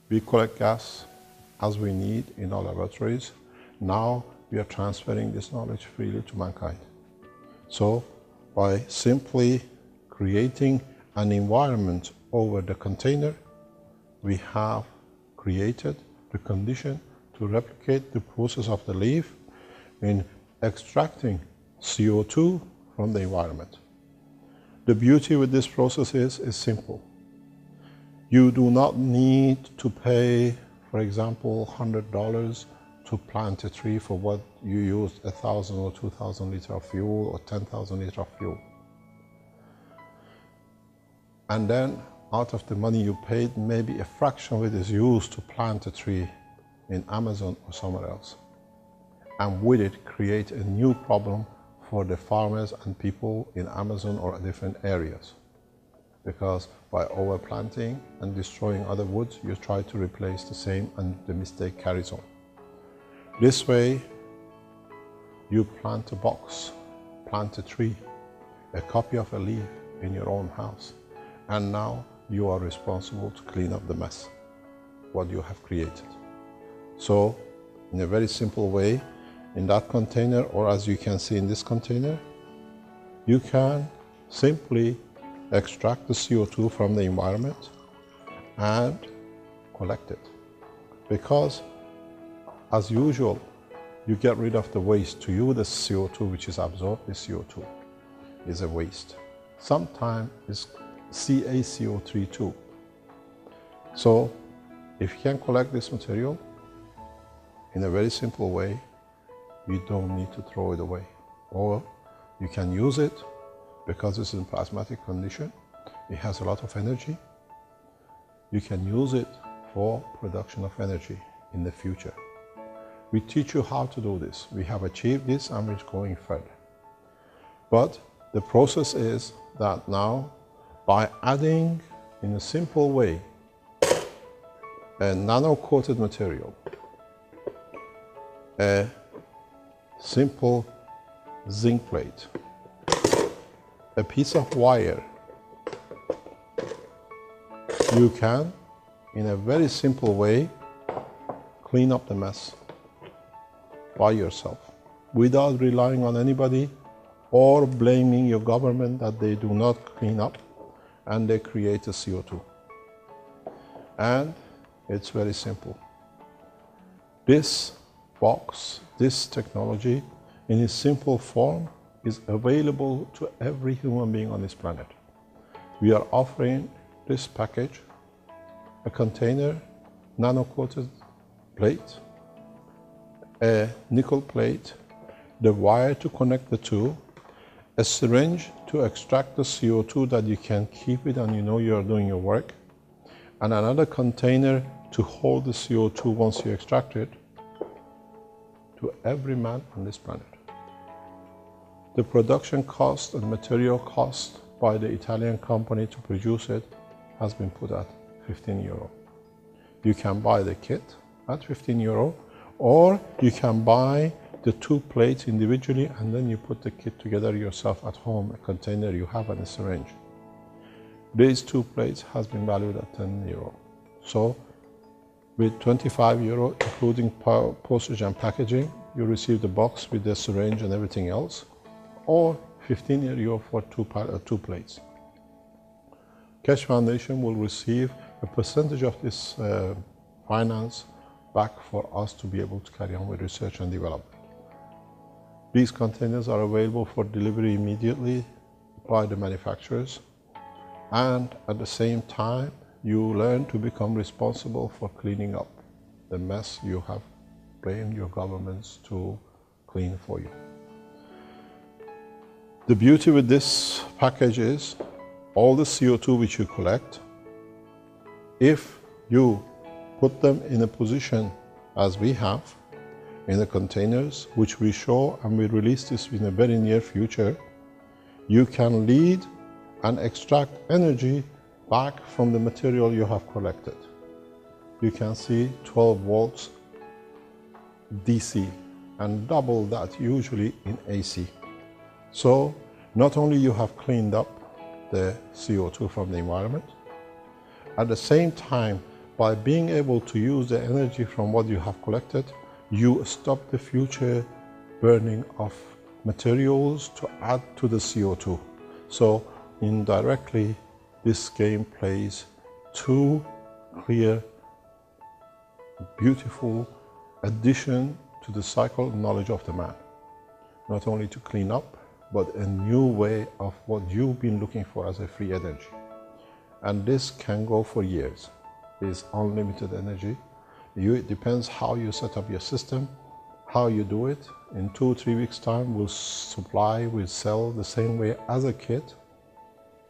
We collect gas as we need in our laboratories. Now we are transferring this knowledge freely to mankind. So by simply creating an environment over the container, we have created the condition to replicate the process of the leaf in extracting CO2 from the environment. The beauty with this process is simple. You do not need to pay, for example, $100 to plant a tree for what you used 1,000 or 2,000 liters of fuel or 10,000 liters of fuel. And then out of the money you paid, maybe a fraction of it is used to plant a tree in Amazon or somewhere else. And with it, create a new problem for the farmers and people in Amazon or different areas. Because by overplanting and destroying other woods, you try to replace the same and the mistake carries on. This way, you plant a box, plant a tree, a copy of a leaf in your own house. And now you are responsible to clean up the mess, what you have created. So, in a very simple way, in that container, or as you can see in this container, you can simply extract the CO2 from the environment and collect it. Because, as usual, you get rid of the waste. To you, the CO2 which is absorbed, the CO2 is a waste. Sometimes it's CaCO3 too. So, if you can collect this material in a very simple way, you don't need to throw it away. Or you can use it because it's in plasmatic condition. It has a lot of energy. You can use it for production of energy in the future. We teach you how to do this. We have achieved this and we're going further. But the process is that now, by adding in a simple way a nano-coated material, a simple zinc plate, a piece of wire, you can, in a very simple way, clean up the mess by yourself without relying on anybody or blaming your government that they do not clean up and they create a CO2. And it's very simple. This box, this technology, in its simple form, is available to every human being on this planet. We are offering this package, a container, nano-coated plate, a nickel plate, the wire to connect the two, a syringe to extract the CO2 that you can keep it and you know you are doing your work, and another container to hold the CO2 once you extract it, to every man on this planet. The production cost and material cost by the Italian company to produce it has been put at €15. You can buy the kit at €15, or you can buy the two plates individually and then you put the kit together yourself at home, a container you have and a syringe. These two plates has been valued at €10. So with €25, including postage and packaging, you receive the box with the syringe and everything else, or €15 for two plates. Keshe Foundation will receive a percentage of this finance back for us to be able to carry on with research and development. These containers are available for delivery immediately by the manufacturers, and at the same time you learn to become responsible for cleaning up the mess you have blamed your governments to clean for you. The beauty with this package is all the CO2 which you collect, if you put them in a position as we have in the containers, which we show and we release this in a very near future, you can lead and extract energy back from the material you have collected. You can see 12 volts DC and double that usually in AC. So not only you have cleaned up the CO2 from the environment, at the same time By being able to use the energy from what you have collected, you stop the future burning of materials to add to the CO2. So indirectly, this game plays two clear, beautiful addition to the cycle knowledge of the man. Not only to clean up, but a new way of what you've been looking for as a free energy. And this can go for years. It's unlimited energy. It depends how you set up your system, how you do it. In 2-3 weeks time, we'll sell the same way as a kit,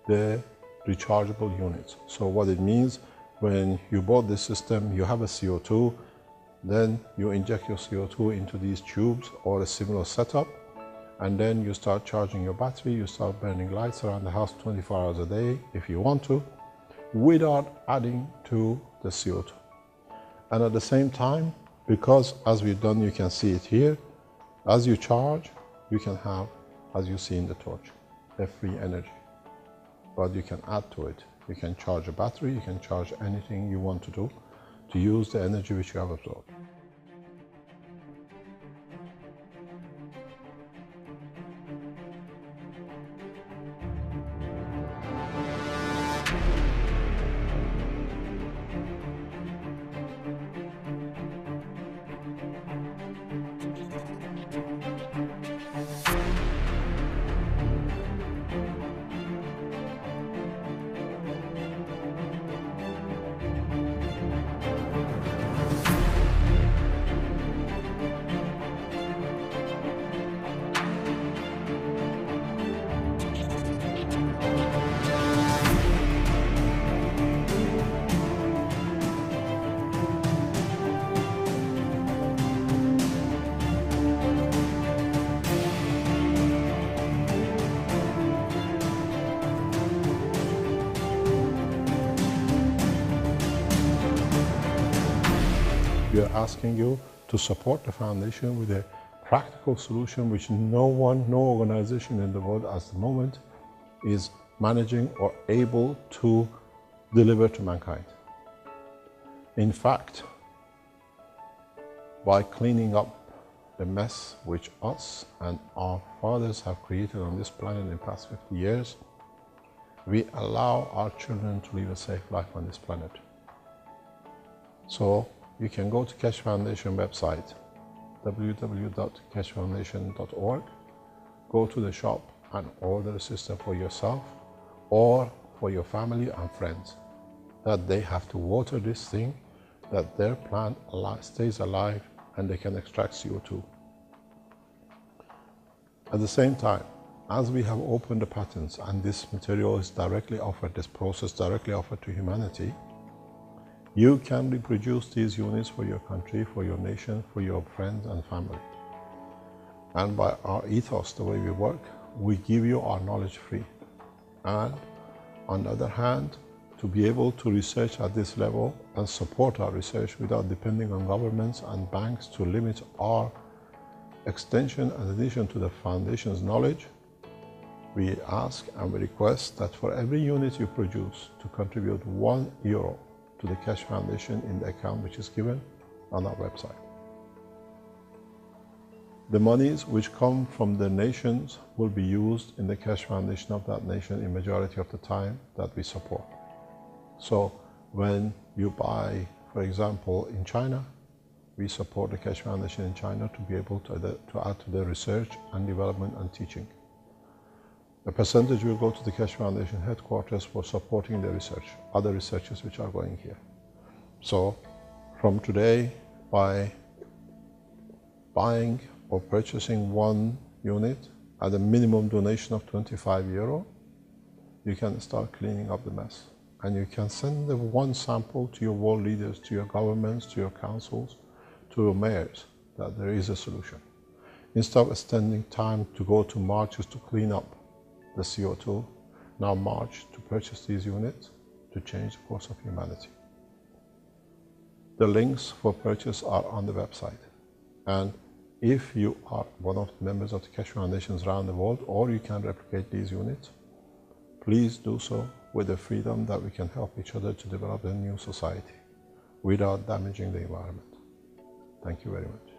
the rechargeable units. So what it means, when you bought this system, you have a CO2, then you inject your CO2 into these tubes or a similar setup, and then you start charging your battery, you start burning lights around the house 24 hours a day if you want to, without adding to the CO2. And at the same time, because as we've done, you can see it here, as you charge, you can have, as you see in the torch, a free energy. But you can add to it. You can charge a battery, you can charge anything you want to do to use the energy which you have absorbed. We are asking you to support the foundation with a practical solution which no organization in the world at the moment is managing or able to deliver to mankind. In fact, by cleaning up the mess which us and our fathers have created on this planet in the past 50 years, we allow our children to live a safe life on this planet. So you can go to Keshe Foundation website, www.keshefoundation.org, go to the shop and order a system for yourself or for your family and friends, that they have to water this thing, that their plant stays alive and they can extract CO2. At the same time, as we have opened the patents and this material is directly offered, this process directly offered to humanity, you can reproduce these units for your country, for your nation, for your friends and family. And by our ethos, the way we work, we give you our knowledge free. And on the other hand, to be able to research at this level and support our research without depending on governments and banks to limit our extension and addition to the foundation's knowledge, we ask and we request that for every unit you produce to contribute €1 to the Keshe Foundation in the account which is given on our website. The monies which come from the nations will be used in the Keshe Foundation of that nation in majority of the time that we support. So when you buy, for example, in China, we support the Keshe Foundation in China to be able to add to their research and development and teaching. A percentage will go to the Keshe Foundation headquarters for supporting the research, other researchers which are going here. So from today, by buying or purchasing 1 unit at a minimum donation of €25, you can start cleaning up the mess. And you can send the 1 sample to your world leaders, to your governments, to your councils, to your mayors, that there is a solution. Instead of spending time to go to marches to clean up the CO2, now march to purchase these units to change the course of humanity. The links for purchase are on the website. And if you are one of the members of the Keshe Foundations around the world, or you can replicate these units, please do so with the freedom that we can help each other to develop a new society. without damaging the environment. Thank you very much.